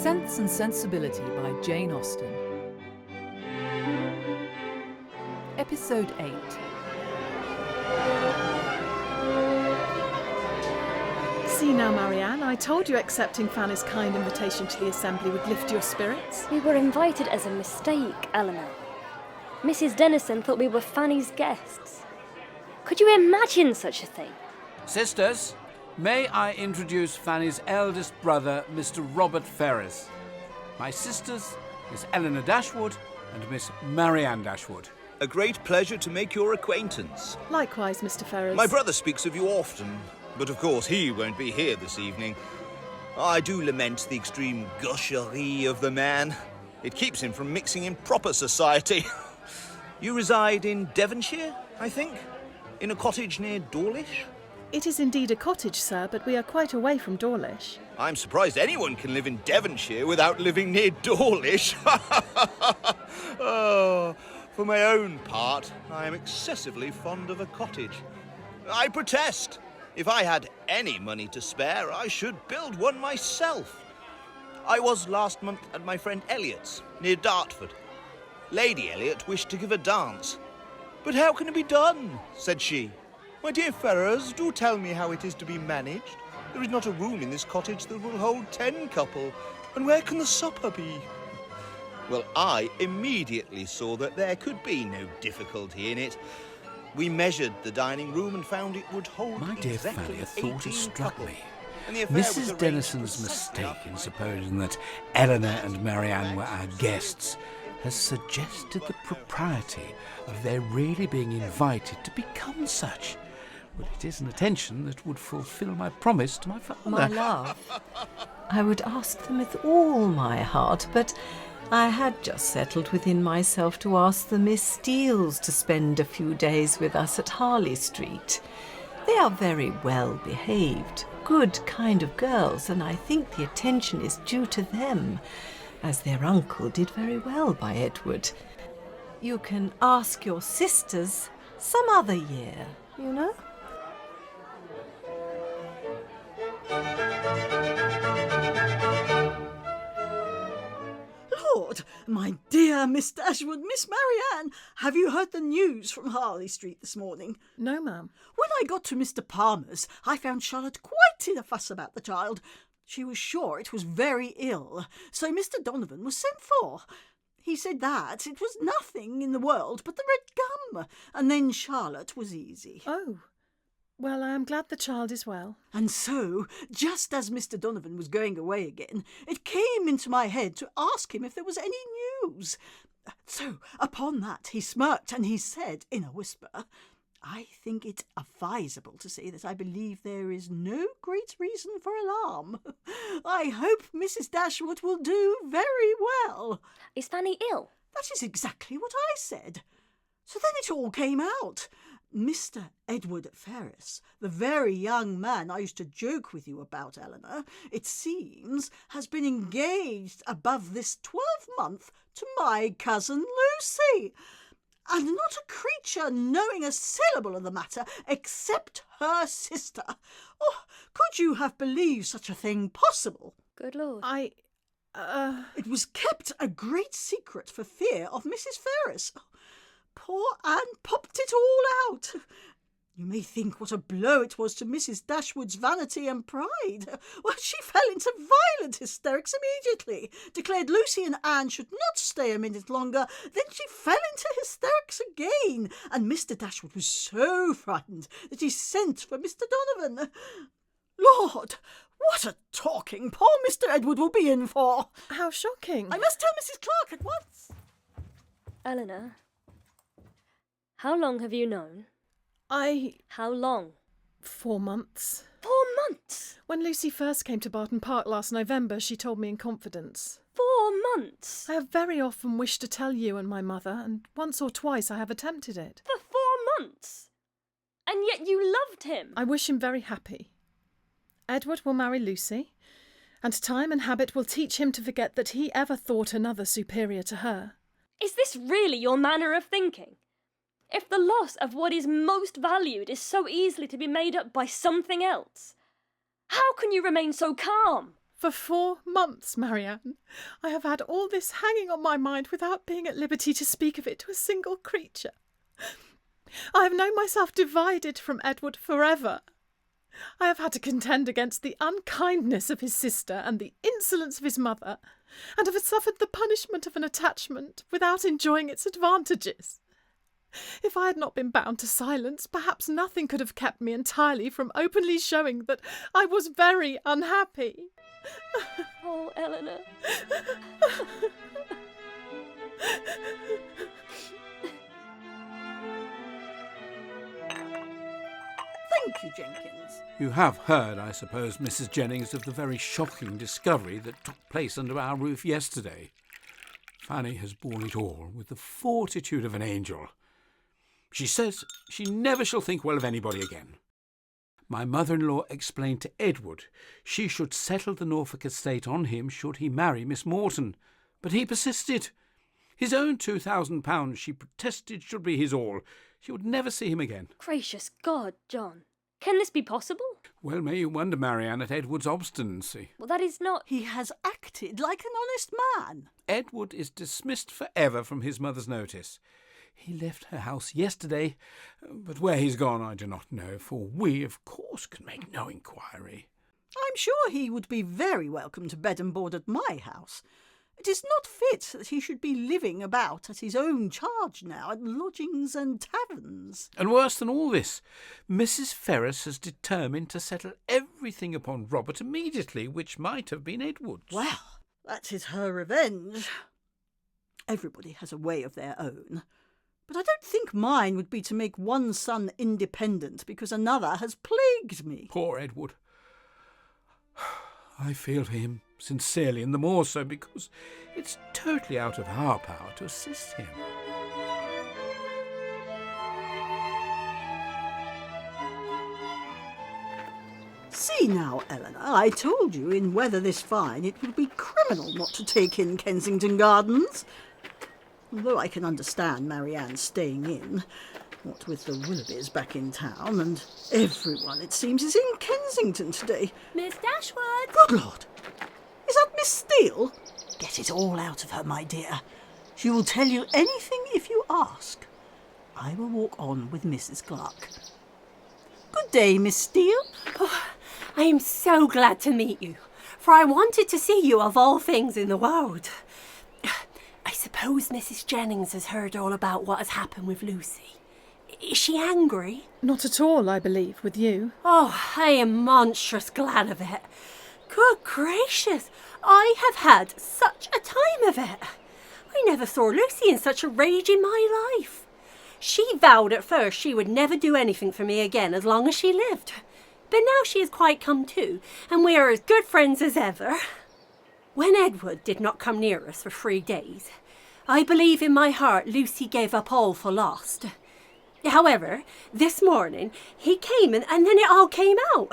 Sense and Sensibility by Jane Austen. Episode 8. See now, Marianne, I told you accepting Fanny's kind invitation to the assembly would lift your spirits. We were invited as a mistake, Elinor. Mrs. Dennison thought we were Fanny's guests. Could you imagine such a thing? Sisters, may I introduce Fanny's eldest brother, Mr. Robert Ferrars. My sisters, Miss Elinor Dashwood and Miss Marianne Dashwood. A great pleasure to make your acquaintance. Likewise, Mr. Ferrars. My brother speaks of you often, but of course he won't be here this evening. I do lament the extreme gaucherie of the man. It keeps him from mixing in proper society. You reside in Devonshire, I think? In a cottage near Dawlish? It is indeed a cottage, sir, but we are quite away from Dawlish. I'm surprised anyone can live in Devonshire without living near Dawlish. Oh, for my own part, I am excessively fond of a cottage. I protest. If I had any money to spare, I should build one myself. I was last month at my friend Elliot's, near Dartford. Lady Elliot wished to give a dance. "But how can it be done?" said she. "My dear Ferrars, do tell me how it is to be managed. There is not a room in this cottage that will hold 10 couple, and where can the supper be?" Well, I immediately saw that there could be no difficulty in it. We measured the dining room and found it would hold My dear exactly Fanny, a thought has 18 struck couple. me. And the affair was Mrs. arranged Dennison's for mistake Sunday in supposing that Elinor and Marianne were our guests has suggested the propriety of their really being invited to become such. Well, it is an attention that would fulfil my promise to my father. My love, I would ask them with all my heart, but I had just settled within myself to ask the Miss Steeles to spend a few days with us at Harley Street. They are very well behaved, good kind of girls, and I think the attention is due to them, as their uncle did very well by Edward. You can ask your sisters some other year, you know? Lord, my dear Miss Dashwood, Miss Marianne, have you heard the news from Harley Street this morning? No, ma'am. When I got to Mr. Palmer's, I found Charlotte quite in a fuss about the child. She was sure it was very ill, so Mr. Donovan was sent for. He said that it was nothing in the world but the red gum, and then Charlotte was easy. Oh, well, I am glad the child is well. And so, just as Mr. Donovan was going away again, it came into my head to ask him if there was any news. So, upon that, he smirked and he said in a whisper, "I think it advisable to say that I believe there is no great reason for alarm. I hope Mrs. Dashwood will do very well." Is Fanny ill? That is exactly what I said. So then it all came out. Mr. Edward Ferrars, the very young man I used to joke with you about, Elinor, it seems, has been engaged above this 12-month to my cousin Lucy. And not a creature knowing a syllable of the matter except her sister. Oh, could you have believed such a thing possible? Good Lord. It was kept a great secret for fear of Mrs. Ferrars. Poor Anne popped it all out. You may think what a blow it was to Mrs. Dashwood's vanity and pride. Well, she fell into violent hysterics immediately, declared Lucy and Anne should not stay a minute longer. Then she fell into hysterics again, and Mr. Dashwood was so frightened that he sent for Mr. Donovan. Lord, what a talking poor Mr. Edward will be in for. How shocking. I must tell Mrs. Clark at once. Elinor, how long have you known? How long? 4 months. 4 months? When Lucy first came to Barton Park last November, she told me in confidence. 4 months? I have very often wished to tell you and my mother, and once or twice I have attempted it. For 4 months? And yet you loved him? I wish him very happy. Edward will marry Lucy, and time and habit will teach him to forget that he ever thought another superior to her. Is this really your manner of thinking? If the loss of what is most valued is so easily to be made up by something else, how can you remain so calm? For 4 months, Marianne, I have had all this hanging on my mind without being at liberty to speak of it to a single creature. I have known myself divided from Edward forever. I have had to contend against the unkindness of his sister and the insolence of his mother, and have suffered the punishment of an attachment without enjoying its advantages. If I had not been bound to silence, perhaps nothing could have kept me entirely from openly showing that I was very unhappy. Oh, Elinor. Thank you, Jenkins. You have heard, I suppose, Mrs. Jennings, of the very shocking discovery that took place under our roof yesterday. Fanny has borne it all with the fortitude of an angel. She says she never shall think well of anybody again. My mother-in-law explained to Edward she should settle the Norfolk estate on him should he marry Miss Morton, but he persisted. His own £2,000, she protested, should be his all. She would never see him again. Gracious God, John. Can this be possible? Well, may you wonder, Marianne, at Edward's obstinacy. Well, that is not... He has acted like an honest man. Edward is dismissed forever from his mother's notice. He left her house yesterday, but where he's gone I do not know, for we, of course, can make no inquiry. I'm sure he would be very welcome to bed and board at my house. It is not fit that he should be living about at his own charge now at lodgings and taverns. And worse than all this, Mrs. Ferrars has determined to settle everything upon Robert immediately, which might have been Edward's. Well, that is her revenge. Everybody has a way of their own. But I don't think mine would be to make one son independent because another has plagued me. Poor Edward. I feel for him sincerely, and the more so because it's totally out of our power to assist him. See now, Elinor, I told you in weather this fine it would be criminal not to take in Kensington Gardens. Although I can understand Marianne staying in, what with the Willoughbys back in town, and everyone, it seems, is in Kensington today. Miss Dashwood! Good Lord! Is that Miss Steele? Get it all out of her, my dear. She will tell you anything if you ask. I will walk on with Mrs. Clark. Good day, Miss Steele. Oh, I am so glad to meet you, for I wanted to see you of all things in the world. I suppose Mrs. Jennings has heard all about what has happened with Lucy. Is she angry? Not at all, I believe, with you. Oh, I am monstrous glad of it. Good gracious, I have had such a time of it. I never saw Lucy in such a rage in my life. She vowed at first she would never do anything for me again as long as she lived. But now she has quite come to, and we are as good friends as ever. When Edward did not come near us for 3 days, I believe in my heart Lucy gave up all for lost. However, this morning he came and then it all came out.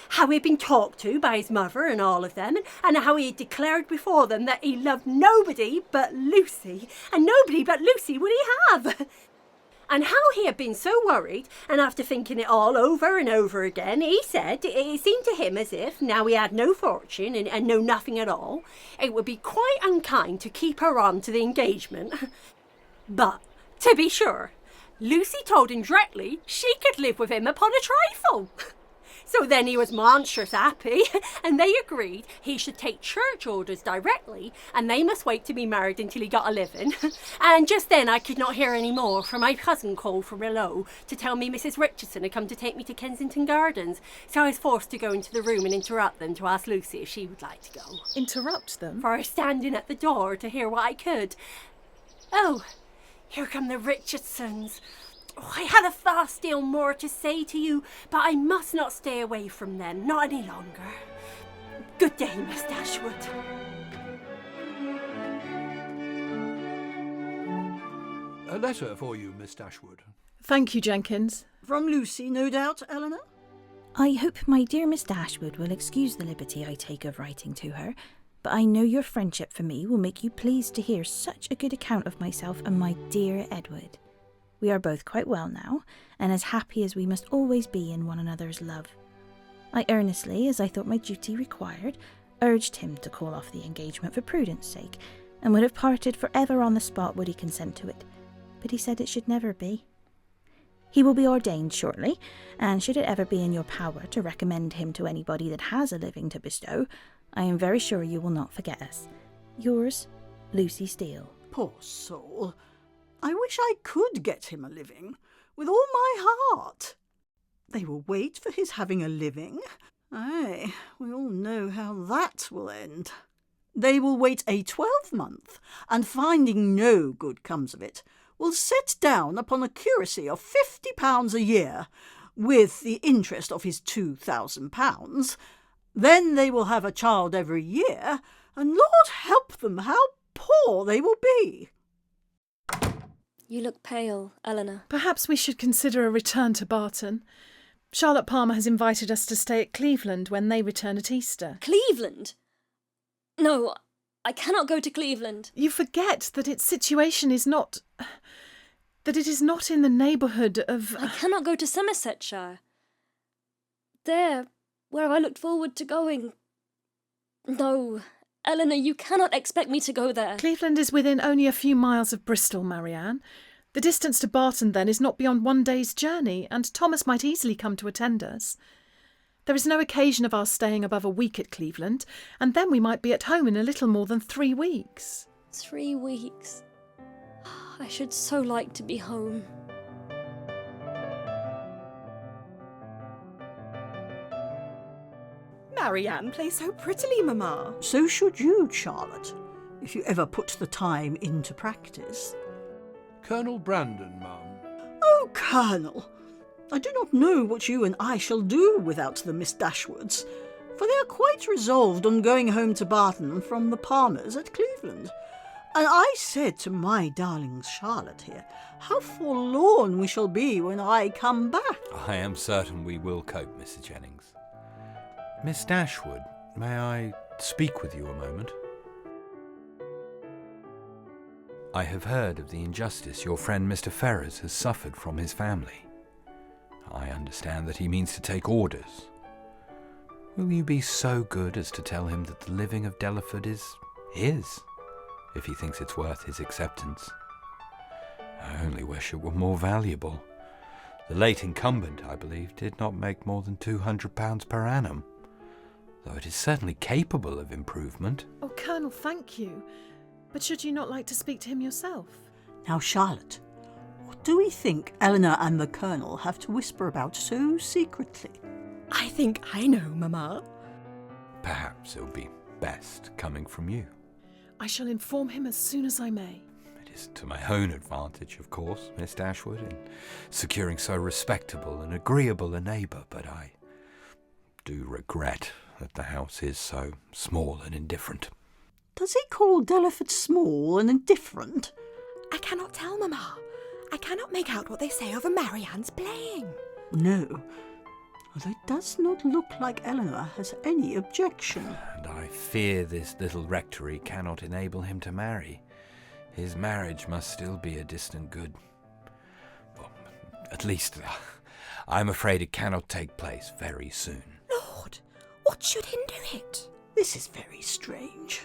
How he'd been talked to by his mother and all of them, and how he had declared before them that he loved nobody but Lucy, and nobody but Lucy would he have. And how he had been so worried, and after thinking it all over and over again, he said it seemed to him as if, now he had no fortune and no nothing at all, it would be quite unkind to keep her on to the engagement. But, to be sure, Lucy told him directly she could live with him upon a trifle. So then he was monstrous happy, and they agreed he should take church orders directly, and they must wait to be married until he got a living. And just then I could not hear any more, for my cousin called from below to tell me Mrs. Richardson had come to take me to Kensington Gardens, so I was forced to go into the room and interrupt them to ask Lucy if she would like to go. Interrupt them? For I was standing at the door to hear what I could. Oh, here come the Richardsons. Oh, I had a vast deal more to say to you, but I must not stay away from them, not any longer. Good day, Miss Dashwood. A letter for you, Miss Dashwood. Thank you, Jenkins. From Lucy, no doubt, Elinor? I hope my dear Miss Dashwood will excuse the liberty I take of writing to her, but I know your friendship for me will make you pleased to hear such a good account of myself and my dear Edward. We are both quite well now, and as happy as we must always be in one another's love. I earnestly, as I thought my duty required, urged him to call off the engagement for prudence sake, and would have parted for ever on the spot would he consent to it. But he said it should never be. He will be ordained shortly, and should it ever be in your power to recommend him to anybody that has a living to bestow, I am very sure you will not forget us. Yours, Lucy Steele. Poor soul. I wish I could get him a living, with all my heart. They will wait for his having a living. Aye, we all know how that will end. They will wait a 12-month, and finding no good comes of it, will set down upon a curacy of £50 a year, with the interest of his £2,000. Then they will have a child every year, and Lord help them, how poor they will be. You look pale, Elinor. Perhaps we should consider a return to Barton. Charlotte Palmer has invited us to stay at Cleveland when they return at Easter. Cleveland? No, I cannot go to Cleveland. You forget that its situation is not... that it is not in the neighbourhood of... I cannot go to Somersetshire. There, where I looked forward to going. No, Elinor, you cannot expect me to go there. Cleveland is within only a few miles of Bristol, Marianne. The distance to Barton, then, is not beyond one day's journey, and Thomas might easily come to attend us. There is no occasion of our staying above a week at Cleveland, and then we might be at home in a little more than 3 weeks. 3 weeks. I should so like to be home. Marianne plays so prettily, Mamma. So should you, Charlotte, if you ever put the time into practice. Colonel Brandon, ma'am. Oh, Colonel, I do not know what you and I shall do without the Miss Dashwoods, for they are quite resolved on going home to Barton from the Palmers at Cleveland. And I said to my darling Charlotte here, how forlorn we shall be when I come back. I am certain we will cope, Mrs. Jennings. Miss Dashwood, may I speak with you a moment? I have heard of the injustice your friend Mr. Ferrars has suffered from his family. I understand that he means to take orders. Will you be so good as to tell him that the living of Delaford is his, if he thinks it's worth his acceptance? I only wish it were more valuable. The late incumbent, I believe, did not make more than £200 per annum, though it is certainly capable of improvement. Oh, Colonel, thank you. But should you not like to speak to him yourself? Now, Charlotte, what do we think Elinor and the Colonel have to whisper about so secretly? I think I know, Mamma. Perhaps it will be best coming from you. I shall inform him as soon as I may. It is to my own advantage, of course, Miss Dashwood, in securing so respectable and agreeable a neighbour, but I do regret that the house is so small and indifferent. Does he call Delaford small and indifferent? I cannot tell, Mamma. I cannot make out what they say over Marianne's playing. No, although it does not look like Elinor has any objection. And I fear this little rectory cannot enable him to marry. His marriage must still be a distant good. Well, at least, I'm afraid it cannot take place very soon. Lord, what should hinder it? This is very strange.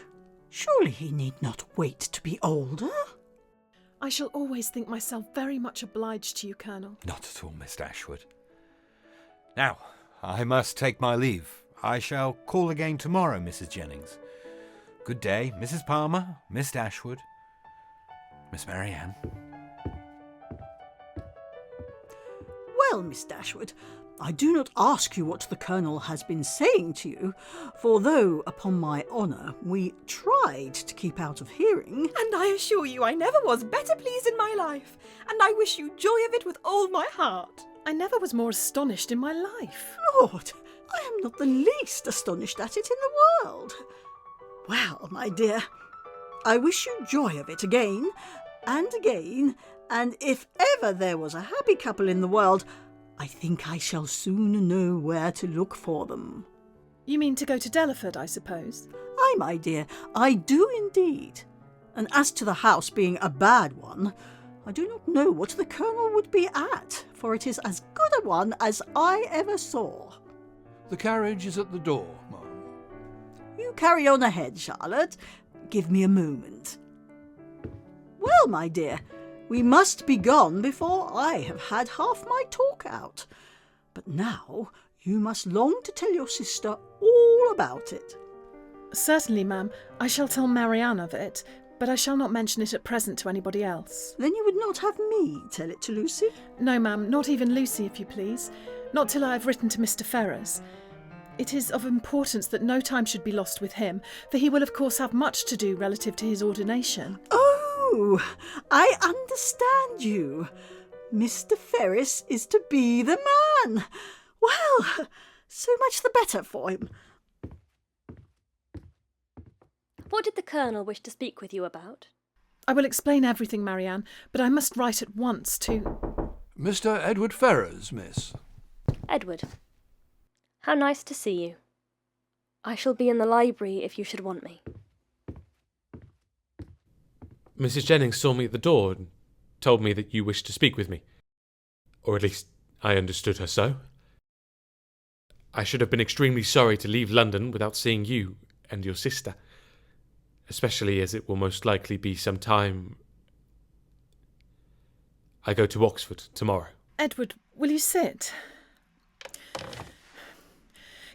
Surely he need not wait to be older. I shall always think myself very much obliged to you, Colonel. Not at all, Miss Dashwood. Now, I must take my leave. I shall call again tomorrow, Mrs. Jennings. Good day, Mrs. Palmer, Miss Dashwood, Miss Marianne. Well, Miss Dashwood, I do not ask you what the Colonel has been saying to you, for though, upon my honour, we tried to keep out of hearing... And I assure you I never was better pleased in my life, and I wish you joy of it with all my heart. I never was more astonished in my life. Lord, I am not the least astonished at it in the world. Well, my dear, I wish you joy of it again, and if ever there was a happy couple in the world, I think I shall soon know where to look for them. You mean to go to Delaford, I suppose? Aye, my dear, I do indeed. And as to the house being a bad one, I do not know what the Colonel would be at, for it is as good a one as I ever saw. The carriage is at the door, ma'am. You carry on ahead, Charlotte. Give me a moment. Well, my dear, we must be gone before I have had half my talk out. But now you must long to tell your sister all about it. Certainly, ma'am. I shall tell Marianne of it, but I shall not mention it at present to anybody else. Then you would not have me tell it to Lucy? No, ma'am, not even Lucy, if you please. Not till I have written to Mr. Ferrars. It is of importance that no time should be lost with him, for he will of course have much to do relative to his ordination. Oh, I understand you. Mr. Ferrars is to be the man. Well, so much the better for him. What did the Colonel wish to speak with you about? I will explain everything, Marianne, but I must write at once to... Mr. Edward Ferrars, miss. Edward. How nice to see you. I shall be in the library if you should want me. Mrs. Jennings saw me at the door and told me that you wished to speak with me. Or at least, I understood her so. I should have been extremely sorry to leave London without seeing you and your sister, especially as it will most likely be some time. I go to Oxford tomorrow. Edward, will you sit?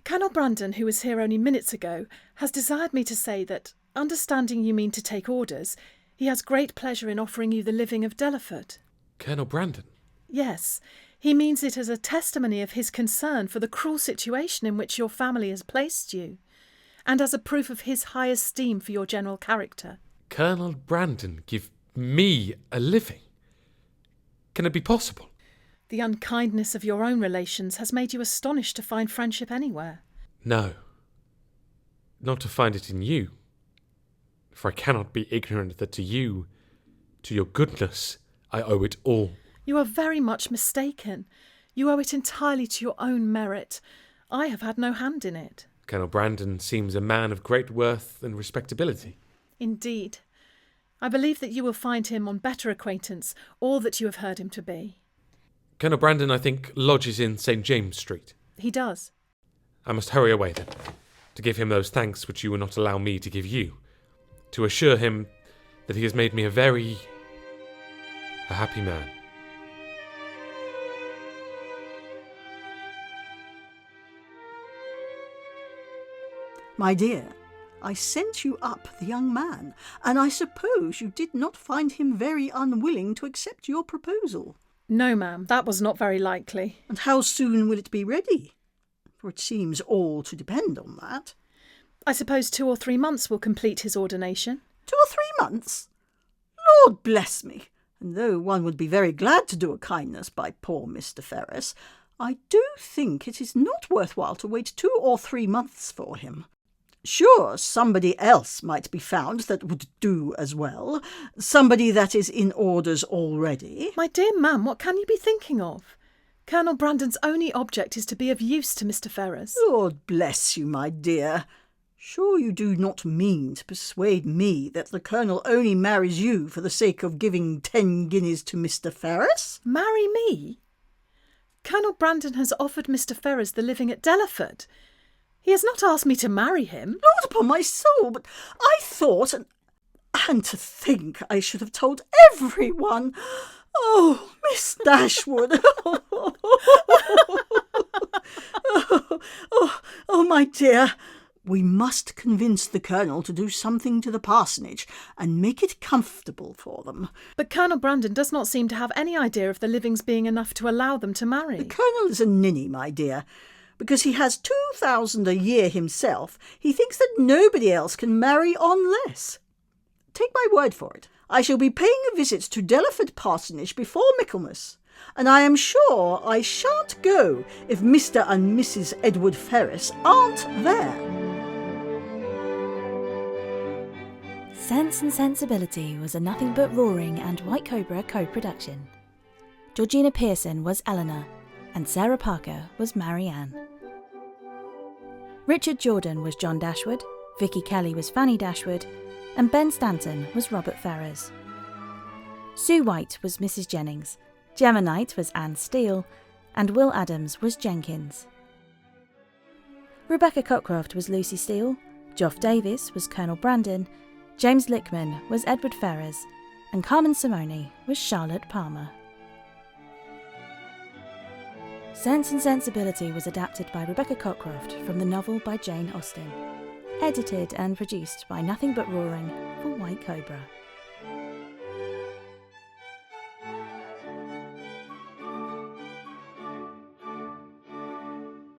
Colonel Brandon, who was here only minutes ago, has desired me to say that, understanding you mean to take orders, he has great pleasure in offering you the living of Delaford. Colonel Brandon? Yes, he means it as a testimony of his concern for the cruel situation in which your family has placed you, and as a proof of his high esteem for your general character. Colonel Brandon give me a living? Can it be possible? The unkindness of your own relations has made you astonished to find friendship anywhere. No. Not to find it in you. For I cannot be ignorant that to you, to your goodness, I owe it all. You are very much mistaken. You owe it entirely to your own merit. I have had no hand in it. Colonel Brandon seems a man of great worth and respectability. Indeed. I believe that you will find him on better acquaintance, all that you have heard him to be. Colonel Brandon, I think, lodges in St. James Street. He does. I must hurry away, then, to give him those thanks which you will not allow me to give you, to assure him that he has made me a happy man. My dear, I sent you up the young man, and I suppose you did not find him very unwilling to accept your proposal. No, ma'am, that was not very likely. And how soon will it be ready? For it seems all to depend on that. I suppose 2 or 3 months will complete his ordination. 2 or 3 months? Lord bless me! And though one would be very glad to do a kindness by poor Mr. Ferrars, I do think it is not worthwhile to wait 2 or 3 months for him. Sure, somebody else might be found that would do as well. Somebody that is in orders already. My dear ma'am, what can you be thinking of? Colonel Brandon's only object is to be of use to Mr. Ferrars. Lord bless you, my dear. Sure you do not mean to persuade me that the Colonel only marries you for the sake of giving 10 guineas to Mr. Ferrars? Marry me? Colonel Brandon has offered Mr. Ferrars the living at Delaford. He has not asked me to marry him. Lord upon my soul, but I thought, and to think I should have told everyone. Oh, Miss Dashwood. oh, my dear. We must convince the Colonel to do something to the parsonage and make it comfortable for them. But Colonel Brandon does not seem to have any idea of the livings being enough to allow them to marry. The Colonel is a ninny, my dear. Because he has 2,000 a year himself, he thinks that nobody else can marry on less. Take my word for it. I shall be paying a visit to Delaford Parsonage before Michaelmas, and I am sure I shan't go if Mr. and Mrs. Edward Ferrars aren't there. Sense and Sensibility was a Nothing But Roaring and White Cobra co-production. Georgina Pearson was Elinor, and Sarah Parker was Marianne. Richard Jordan was John Dashwood, Vicky Kelly was Fanny Dashwood, and Ben Stanton was Robert Ferrars. Sue Whyte was Mrs. Jennings, Gemma Knight was Anne Steele, and Will Adams was Jenkins. Rebecca Cockcroft was Lucy Steele, Geoff Davies was Colonel Brandon, James Lickman was Edward Ferrars, and Carmen Simoni was Charlotte Palmer. Sense and Sensibility was adapted by Rebecca Cockcroft from the novel by Jane Austen. Edited and produced by Nothing But Roaring for White Cobra.